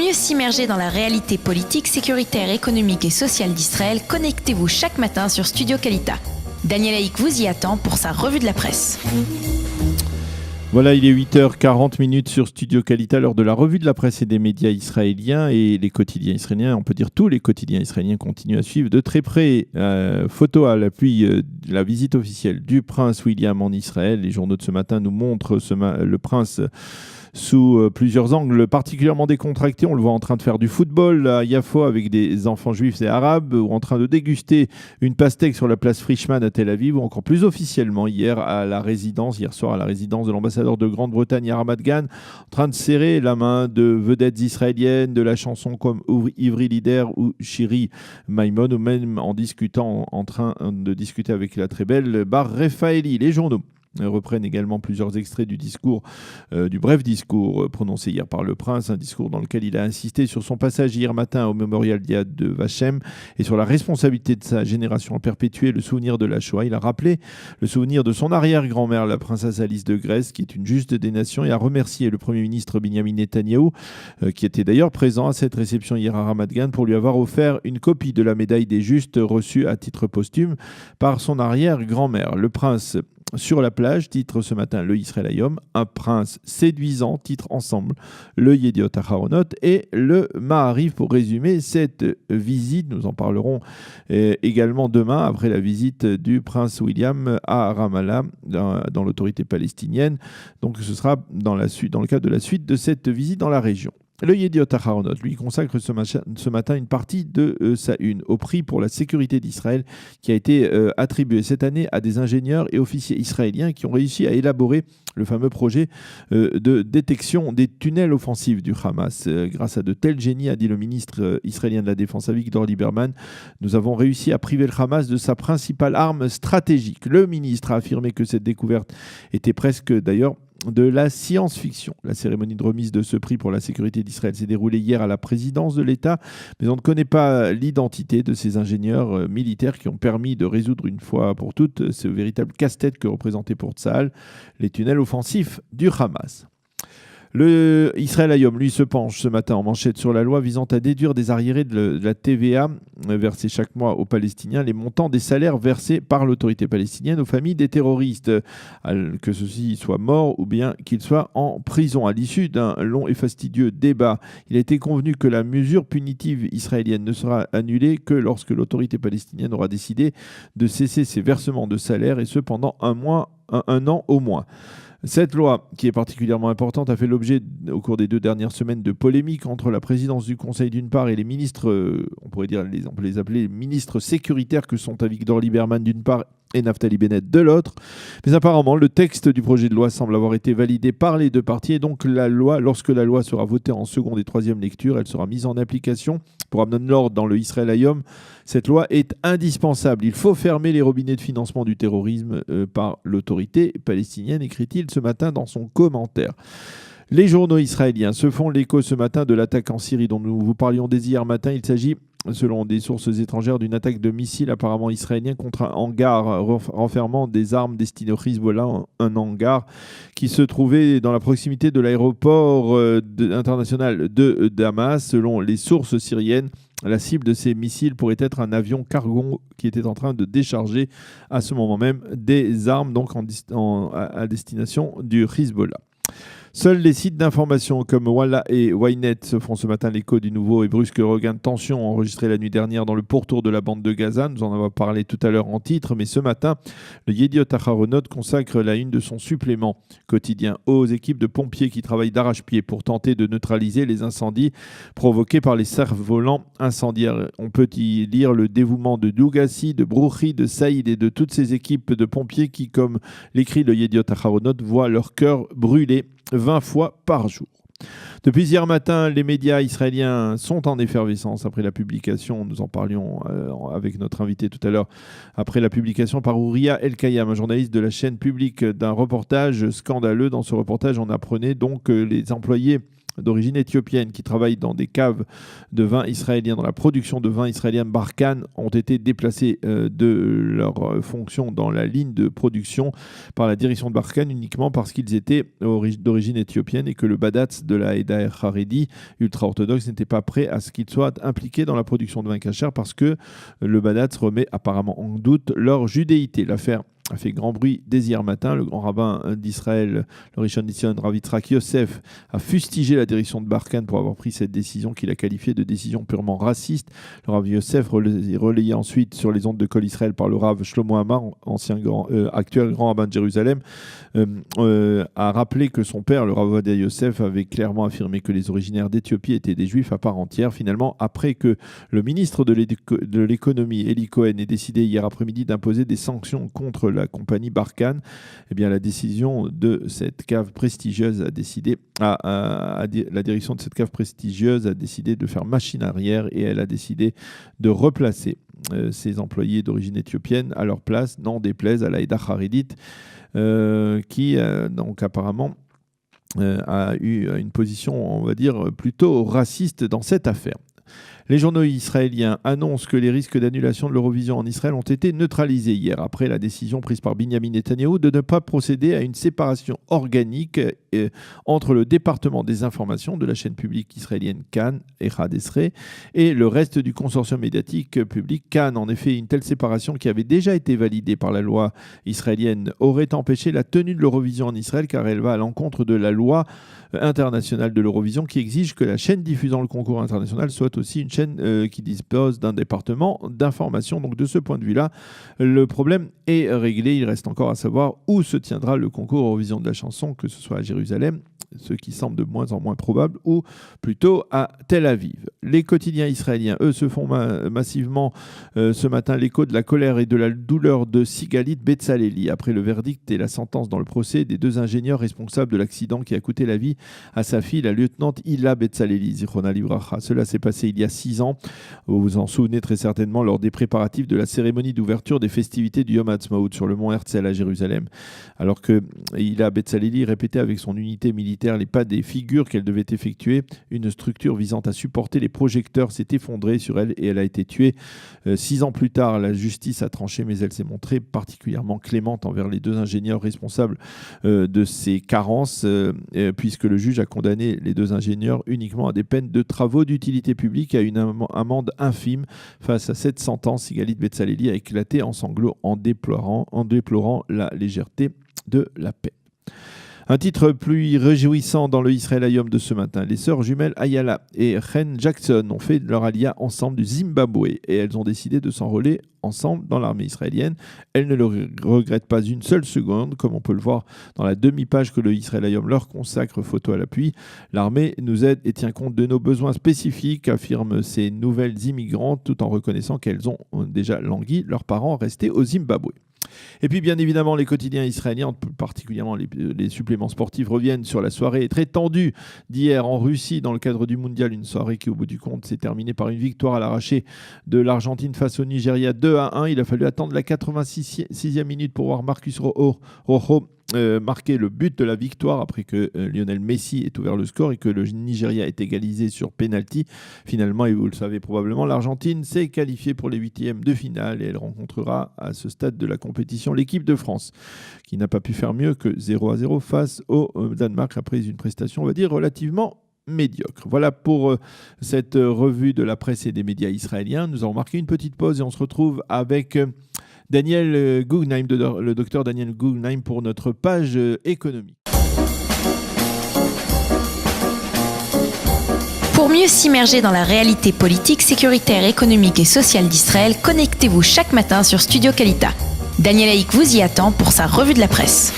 mieux s'immerger dans la réalité politique, sécuritaire, économique et sociale d'Israël, connectez-vous chaque matin sur Studio Kalita. Daniel Haïk vous y attend pour sa revue de la presse. Voilà, il est 8h40 sur Studio Kalita, l'heure de la revue de la presse et des médias israéliens. Et les quotidiens israéliens, on peut dire tous les quotidiens israéliens continuent à suivre de très près. Photo à l'appui de la visite officielle du prince William en Israël. Les journaux de ce matin nous montrent le prince sous plusieurs angles particulièrement décontractés. On le voit en train de faire du football à Yafo avec des enfants juifs et arabes, ou en train de déguster une pastèque sur la place Frischmann à Tel Aviv, ou encore plus officiellement hier soir à la résidence de l'ambassadeur de Grande-Bretagne à Ramat Gan, en train de serrer la main de vedettes israéliennes de la chanson comme Ivry Lider ou Shiri Maimon, ou même en train de discuter avec la très belle Bar Refaeli. Les journaux reprennent également plusieurs extraits du bref discours prononcé hier par le prince, un discours dans lequel il a insisté sur son passage hier matin au mémorial d'Yad de Vashem et sur la responsabilité de sa génération à perpétuer le souvenir de la Shoah. Il a rappelé le souvenir de son arrière-grand-mère, la princesse Alice de Grèce, qui est une juste des nations, et a remercié le Premier ministre Binyamin Netanyahou, qui était d'ailleurs présent à cette réception hier à Ramat Gan, pour lui avoir offert une copie de la médaille des justes reçue à titre posthume par son arrière-grand-mère. Le prince sur la plage, titre ce matin le Israël Hayom, un prince séduisant, titre ensemble le Yediot Aharonot et le Ma'ariv pour résumer cette visite. Nous en parlerons également demain après la visite du prince William à Ramallah dans l'autorité palestinienne. Donc ce sera dans le cadre de la suite de cette visite dans la région. Le Yediot Aharonot lui consacre ce matin une partie de sa une au prix pour la sécurité d'Israël qui a été attribué cette année à des ingénieurs et officiers israéliens qui ont réussi à élaborer le fameux projet de détection des tunnels offensifs du Hamas. Grâce à de tels génies, a dit le ministre israélien de la Défense Avigdor Lieberman, nous avons réussi à priver le Hamas de sa principale arme stratégique. Le ministre a affirmé que cette découverte était presque d'ailleurs de la science-fiction. La cérémonie de remise de ce prix pour la sécurité d'Israël s'est déroulée hier à la présidence de l'État, mais on ne connaît pas l'identité de ces ingénieurs militaires qui ont permis de résoudre une fois pour toutes ce véritable casse-tête que représentait pour Tsahal les tunnels offensifs du Hamas. Le Israël Hayom, lui, se penche ce matin en manchette sur la loi visant à déduire des arriérés de la TVA versée chaque mois aux Palestiniens les montants des salaires versés par l'autorité palestinienne aux familles des terroristes, que ceux-ci soient morts ou bien qu'ils soient en prison. À l'issue d'un long et fastidieux débat, il a été convenu que la mesure punitive israélienne ne sera annulée que lorsque l'autorité palestinienne aura décidé de cesser ses versements de salaire, et ce pendant un an au moins. Cette loi, qui est particulièrement importante, a fait l'objet au cours des 2 dernières semaines de polémiques entre la présidence du Conseil d'une part et les ministres, on peut les appeler ministres sécuritaires que sont Avigdor Lieberman d'une part et Naftali Bennett de l'autre. Mais apparemment, le texte du projet de loi semble avoir été validé par les 2 parties, et donc lorsque la loi sera votée en seconde et troisième lecture, elle sera mise en application. Pour Amnon Lord, dans le Israël Hayom, cette loi est indispensable. Il faut fermer les robinets de financement du terrorisme par l'autorité palestinienne, écrit-il ce matin dans son commentaire. Les journaux israéliens se font l'écho ce matin de l'attaque en Syrie dont nous vous parlions dès hier matin. Il s'agit, selon des sources étrangères, d'une attaque de missiles apparemment israélien contre un hangar renfermant des armes destinées au Hezbollah, un hangar qui se trouvait dans la proximité de l'aéroport international de Damas. Selon les sources syriennes, la cible de ces missiles pourrait être un avion cargo qui était en train de décharger à ce moment même des armes donc à destination du Hezbollah. Seuls les sites d'information comme Walla et Ynet se font ce matin l'écho du nouveau et brusque regain de tension enregistré la nuit dernière dans le pourtour de la bande de Gaza. Nous en avons parlé tout à l'heure en titre, mais ce matin, le Yediot Aharonot consacre la une de son supplément quotidien aux équipes de pompiers qui travaillent d'arrache-pied pour tenter de neutraliser les incendies provoqués par les cerfs-volants incendiaires. On peut y lire le dévouement de Dougassi, de Brouchi, de Saïd et de toutes ces équipes de pompiers qui, comme l'écrit le Yediot Aharonot, voient leur cœur brûler 20 fois par jour. Depuis hier matin, les médias israéliens sont en effervescence après la publication, nous en parlions avec notre invité tout à l'heure, après la publication par Ouria El-Kayam, un journaliste de la chaîne publique, d'un reportage scandaleux. Dans ce reportage, on apprenait donc que les employés d'origine éthiopienne qui travaillent dans des caves de vin israélien, dans la production de vin israélien Barkhane, ont été déplacés de leur fonction dans la ligne de production par la direction de Barkhane uniquement parce qu'ils étaient d'origine éthiopienne et que le Badatz de la Eda Haredi ultra-orthodoxe n'était pas prêt à ce qu'ils soient impliqués dans la production de vin kasher parce que le Badatz remet apparemment en doute leur judéité. L'affaire a fait grand bruit dès hier matin. Le grand rabbin d'Israël, le Rishon LeZion, Rav Yitzhak Yosef, a fustigé la direction de Barkhane pour avoir pris cette décision qu'il a qualifiée de décision purement raciste. Le Rav Yosef, relayé ensuite sur les ondes de Kol Israël par le Rav Shlomo Amar, actuel grand rabbin de Jérusalem, a rappelé que son père, le Rav Ovadia Yosef, avait clairement affirmé que les originaires d'Éthiopie étaient des juifs à part entière. Finalement, après que le ministre de l'économie, Eli Cohen, ait décidé hier après-midi d'imposer des sanctions contre la compagnie Barkhane, eh bien, la décision de cette cave prestigieuse la direction de cette cave prestigieuse a décidé de faire machine arrière et elle a décidé de replacer ses employés d'origine éthiopienne à leur place, n'en déplaise à la Eda Haredite, qui donc apparemment a eu une position, on va dire, plutôt raciste dans cette affaire. Les journaux israéliens annoncent que les risques d'annulation de l'Eurovision en Israël ont été neutralisés hier après la décision prise par Binyamin Netanyahou de ne pas procéder à une séparation organique entre le département des informations de la chaîne publique israélienne Kan, Echad Esrei, et le reste du consortium médiatique public Kan. En effet, une telle séparation qui avait déjà été validée par la loi israélienne aurait empêché la tenue de l'Eurovision en Israël car elle va à l'encontre de la loi internationale de l'Eurovision qui exige que la chaîne diffusant le concours international soit aussi une chaîne qui dispose d'un département d'information. Donc de ce point de vue-là, le problème est réglé. Il reste encore à savoir où se tiendra le concours Eurovision de la chanson, que ce soit à Jérusalem, ce qui semble de moins en moins probable, ou plutôt à Tel Aviv. Les quotidiens israéliens, eux, se font massivement ce matin l'écho de la colère et de la douleur de Sigalit Betsaleli après le verdict et la sentence dans le procès des deux ingénieurs responsables de l'accident qui a coûté la vie à sa fille, la lieutenant Hila Betsaleli, Zichronah Livracha. Cela s'est passé il y a 6 ans. Vous vous en souvenez très certainement lors des préparatifs de la cérémonie d'ouverture des festivités du Yom HaAtzmaut sur le mont Herzl à Jérusalem. Alors que Hila Betsaleli répétait avec son unité militaire les pas des figures qu'elle devait effectuer, une structure visant à supporter les projecteurs s'est effondrée sur elle et elle a été tuée. 6 ans plus tard, la justice a tranché, mais elle s'est montrée particulièrement clémente envers les deux ingénieurs responsables de ces carences, puisque le juge a condamné les deux ingénieurs uniquement à des peines de travaux d'utilité publique et à une amende infime. Face à cette sentence, Sigalit Betsaleli a éclaté en sanglots en déplorant la légèreté de la peine. Un titre plus réjouissant dans le Israël Hayom de ce matin. Les sœurs jumelles Ayala et Chen Jackson ont fait leur alia ensemble du Zimbabwe et elles ont décidé de s'enrôler ensemble dans l'armée israélienne. Elles ne le regrettent pas une seule seconde, comme on peut le voir dans la demi-page que le Israël Hayom leur consacre, photo à l'appui. L'armée nous aide et tient compte de nos besoins spécifiques, affirment ces nouvelles immigrantes, tout en reconnaissant qu'elles ont déjà langui leurs parents restés au Zimbabwe. Et puis bien évidemment les quotidiens israéliens, particulièrement les suppléments sportifs, reviennent sur la soirée très tendue d'hier en Russie dans le cadre du mondial, une soirée qui au bout du compte s'est terminée par une victoire à l'arraché de l'Argentine face au Nigeria 2-1. Il a fallu attendre la 86e minute pour voir Marcus Rojo marquer le but de la victoire après que Lionel Messi ait ouvert le score et que le Nigeria ait égalisé sur penalty. Finalement, et vous le savez probablement, l'Argentine s'est qualifiée pour les 8e de finale et elle rencontrera à ce stade de la compétition l'équipe de France qui n'a pas pu faire mieux que 0-0 face au Danemark après une prestation, on va dire, relativement médiocre. Voilà pour cette revue de la presse et des médias israéliens. Nous allons marquer une petite pause et on se retrouve avec Daniel Guggenheim, le docteur Daniel Guggenheim pour notre page économique. Pour mieux s'immerger dans la réalité politique, sécuritaire, économique et sociale d'Israël, connectez-vous chaque matin sur Studio Kalita. Daniel Haïk vous y attend pour sa revue de la presse.